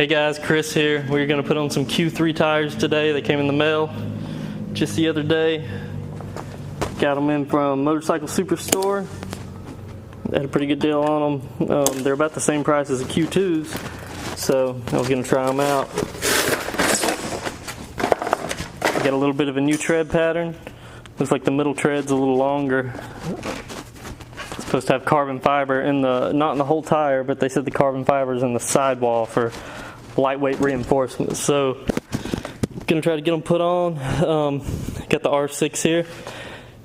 Hey guys, Chris here. We're going to put on some Q3 tires today. They came in the mail just the other day. Got them in from Motorcycle Superstore. They had a pretty good deal on them. They're about the same price as the Q2s, so I was going to try them out. Got a little bit of a new tread pattern. Looks like the middle tread's a little longer. It's supposed to have carbon fiber in the, not in the whole tire, but they said the carbon fiber is in the sidewall for lightweight reinforcement. So gonna try to get them put on. Got the R6 here,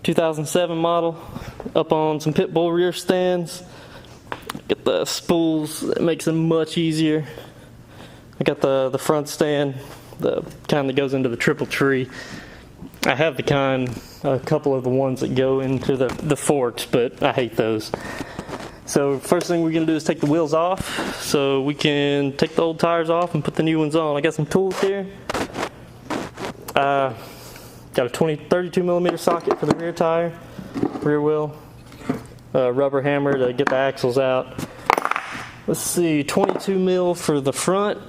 2007 model, up on some pit bull rear stands. Get the spools, that makes it much easier. I got the front stand, the kind that goes into the triple tree. I have the kind, a couple of the ones that go into the forks, but I hate those. So first thing we're going to do is take the wheels off so we can take the old tires off and put the new ones on. I got some tools here. Got a 32 millimeter socket for the rear tire, rear wheel, rubber hammer to get the axles out. Let's see, 22 mil for the front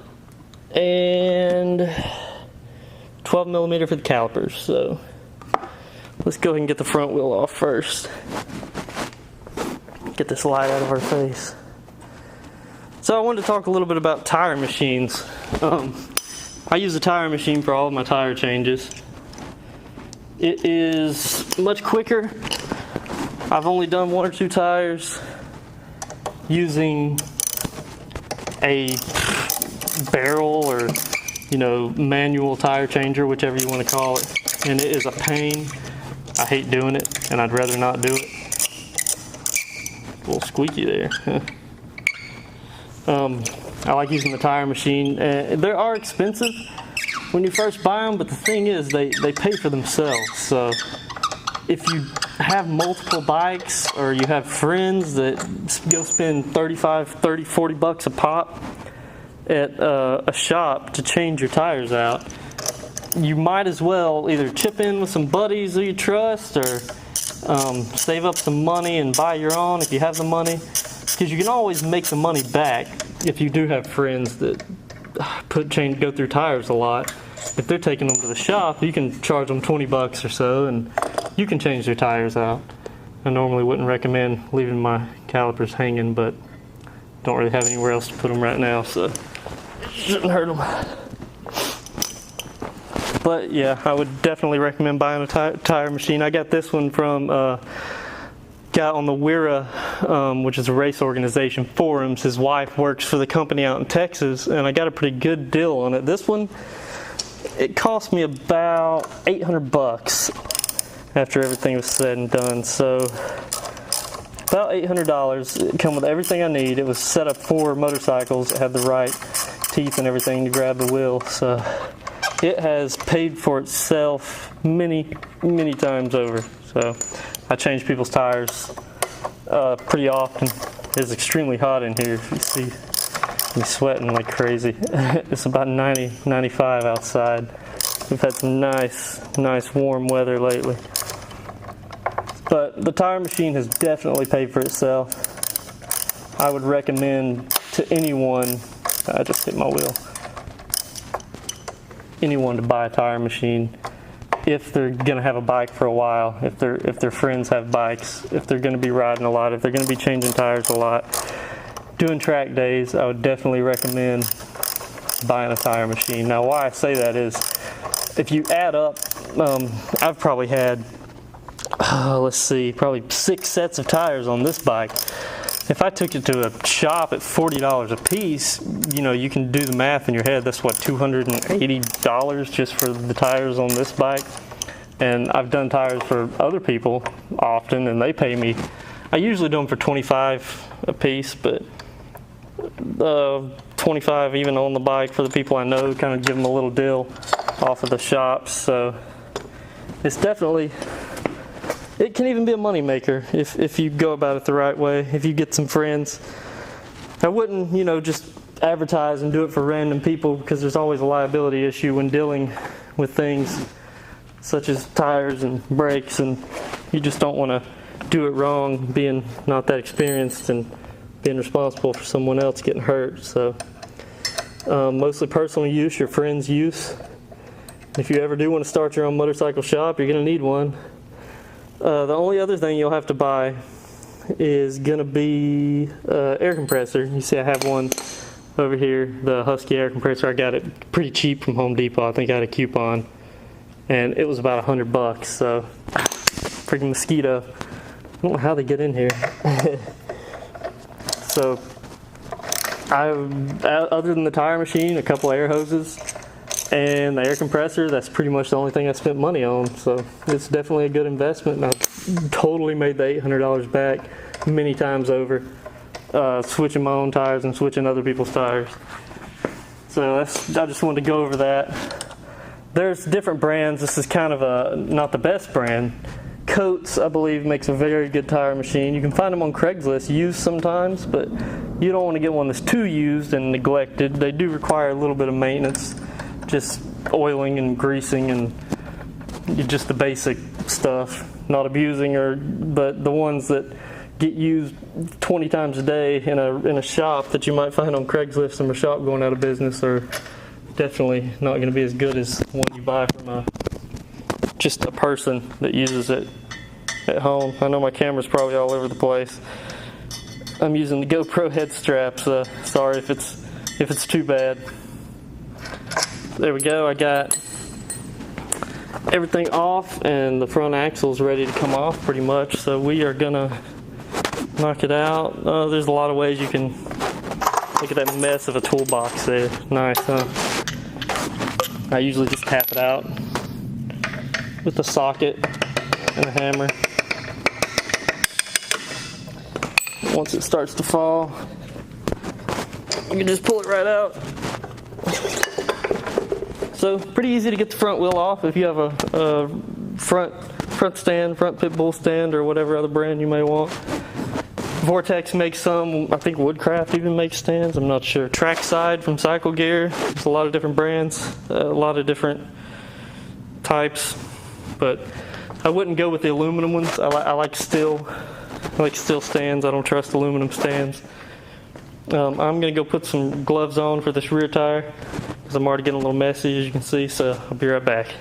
and 12 millimeter for the calipers. So let's go ahead and get the front wheel off first. Get this light out of our face. So I wanted to talk a little bit about tire machines. I use a tire machine for all of my tire changes. It is much quicker. I've only done 1 or 2 tires using a barrel or manual tire changer, whichever you want to call it, and it is a pain. I hate doing it, and I'd rather not do it. A little squeaky there. I like using the tire machine. They are expensive when you first buy them, but the thing is they pay for themselves. So if you have multiple bikes or you have friends that go spend 35, 30, 40 bucks a pop at a shop to change your tires out, you might as well either chip in with some buddies that you trust or save up some money and buy your own if you have the money, because you can always make the money back if you do have friends that go through tires a lot. If they're taking them to the shop, you can charge them 20 bucks or so and you can change their tires out. I normally wouldn't recommend leaving my calipers hanging, but don't really have anywhere else to put them right now, so shouldn't hurt them. But yeah, I would definitely recommend buying a tire machine. I got this one from guy on the WIRA, which is a race organization, forums. His wife works for the company out in Texas, and I got a pretty good deal on it. This one, it cost me about 800 bucks after everything was said and done. So about $800. It come with everything I need. It was set up for motorcycles. It had the right teeth and everything to grab the wheel. So it has paid for itself many, many times over. So I change people's tires pretty often. It's extremely hot in here. If you see me sweating like crazy. It's about 90, 95 outside. We've had some nice warm weather lately. But the tire machine has definitely paid for itself. I would recommend to anyone, I just hit my wheel, anyone to buy a tire machine if they're gonna have a bike for a while, if their friends have bikes, if they're gonna be riding a lot, if they're gonna be changing tires a lot, doing track days. I would definitely recommend buying a tire machine. Now why I say that is, if you add up, I've probably had probably 6 sets of tires on this bike. If I took it to a shop at $40 a piece, you can do the math in your head. That's what, $280 just for the tires on this bike. And I've done tires for other people often, and they pay me. I usually do them for $25 a piece, but $25 even on the bike for the people I know, kind of give them a little deal off of the shops. So it's definitely, it can even be a money maker if you go about it the right way, if you get some friends. I wouldn't, just advertise and do it for random people, because there's always a liability issue when dealing with things such as tires and brakes, and you just don't want to do it wrong, being not that experienced and being responsible for someone else getting hurt. So Mostly personal use, your friends' use. If you ever do want to start your own motorcycle shop, you're going to need one. The only other thing you'll have to buy is going to be air compressor. You see I have one over here, the Husky air compressor. I got it pretty cheap from Home Depot. I think I had a coupon, and it was about $100. So, freaking mosquito. I don't know how they get in here. So, other than the tire machine, a couple air hoses, and the air compressor, that's pretty much the only thing I spent money on. So it's definitely a good investment, and I totally made the $800 back many times over, switching my own tires and switching other people's tires. So I just wanted to go over that. There's different brands. This is kind of not the best brand. Coates, I believe, makes a very good tire machine. You can find them on Craigslist used sometimes, but you don't want to get one that's too used and neglected. They do require a little bit of maintenance, just oiling and greasing and just the basic stuff, not abusing but the ones that get used 20 times a day in a shop that you might find on Craigslist and a shop going out of business are definitely not going to be as good as one you buy from just a person that uses it at home. I know my camera's probably all over the place. I'm using the GoPro head straps. Sorry if it's too bad. There we go. I got everything off, and the front axle's ready to come off pretty much. So we are gonna knock it out. There's a lot of ways you can look at that mess of a toolbox there. Nice, huh? I usually just tap it out with a socket and a hammer. Once it starts to fall, you can just pull it right out. So pretty easy to get the front wheel off if you have a front stand, front pit bull stand, or whatever other brand you may want. Vortex makes some. I think Woodcraft even makes stands. I'm not sure. Trackside from Cycle Gear. There's a lot of different brands, a lot of different types. But I wouldn't go with the aluminum ones. I like steel stands. I don't trust aluminum stands. I'm going to go put some gloves on for this rear tire because I'm already getting a little messy, as you can see, so I'll be right back.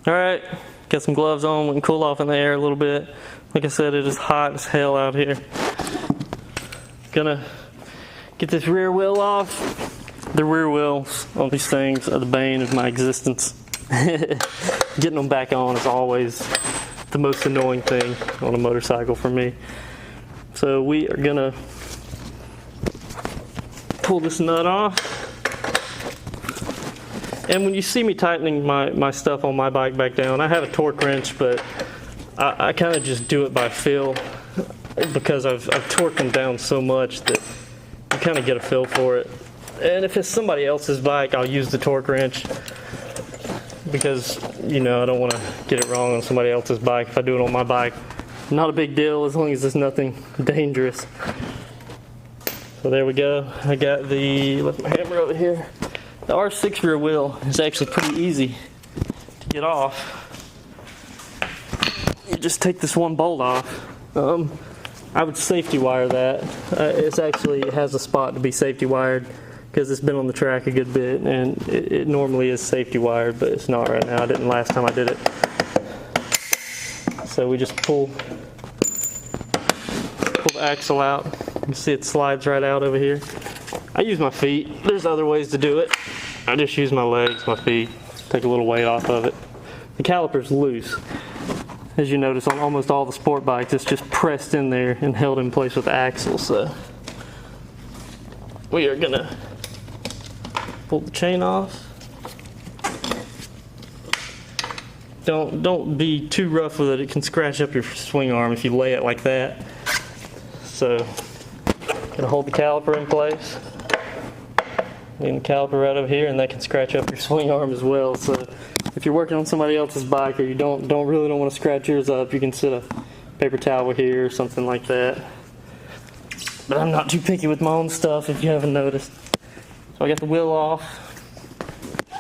Alright, got some gloves on. We can cool off in the air a little bit. Like I said, it is hot as hell out here. Gonna get this rear wheel off. The rear wheels on these things are the bane of my existence. Getting them back on is always the most annoying thing on a motorcycle for me. So we are gonna pull this nut off. And when you see me tightening my stuff on my bike back down, I have a torque wrench, but I kind of just do it by feel because I've torqued them down so much that you kind of get a feel for it. And if it's somebody else's bike, I'll use the torque wrench because, you know, I don't want to get it wrong on somebody else's bike. If I do it on my bike, not a big deal as long as there's nothing dangerous. So there we go. I got left my hammer over here. The R6 rear wheel is actually pretty easy to get off. You just take this one bolt off. I would safety wire that. It has a spot to be safety wired because it's been on the track a good bit, and it normally is safety wired, but it's not right now. I didn't last time I did it. So we just pull the axle out. You can see it slides right out over here. I use my feet. There's other ways to do it. I just use my legs, my feet, take a little weight off of it. The caliper's loose. As you notice on almost all the sport bikes, it's just pressed in there and held in place with the axle. So we are gonna pull the chain off. Don't be too rough with it. It can scratch up your swing arm if you lay it like that. So gonna hold the caliper in place. Lean the caliper right over here, and that can scratch up your swing arm as well. So if you're working on somebody else's bike or you don't want to scratch yours up, you can set a paper towel here or something like that. But I'm not too picky with my own stuff, if you haven't noticed. So I got the wheel off.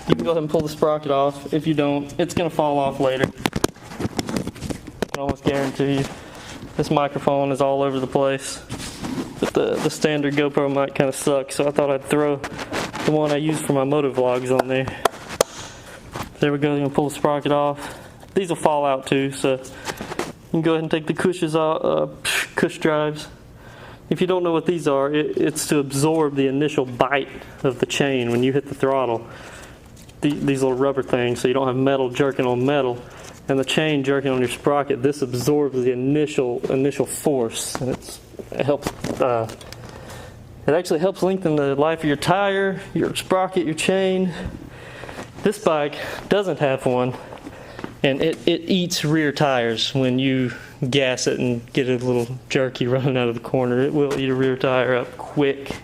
You can go ahead and pull the sprocket off. If you don't, it's going to fall off later. I can almost guarantee you. This microphone is all over the place. but the standard GoPro mic kind of sucks, so I thought I'd throw the one I use for my moto vlogs on there. There we go. I'm gonna pull the sprocket off. These will fall out too, so you can go ahead and take the cushions off, cush drives. If you don't know what these are, it's to absorb the initial bite of the chain when you hit the throttle. These little rubber things, so you don't have metal jerking on metal, and the chain jerking on your sprocket. This absorbs the initial force, and it helps. It actually helps lengthen the life of your tire, your sprocket, your chain. This bike doesn't have one, and it eats rear tires when you gas it and get a little jerky running out of the corner. It will eat a rear tire up quick.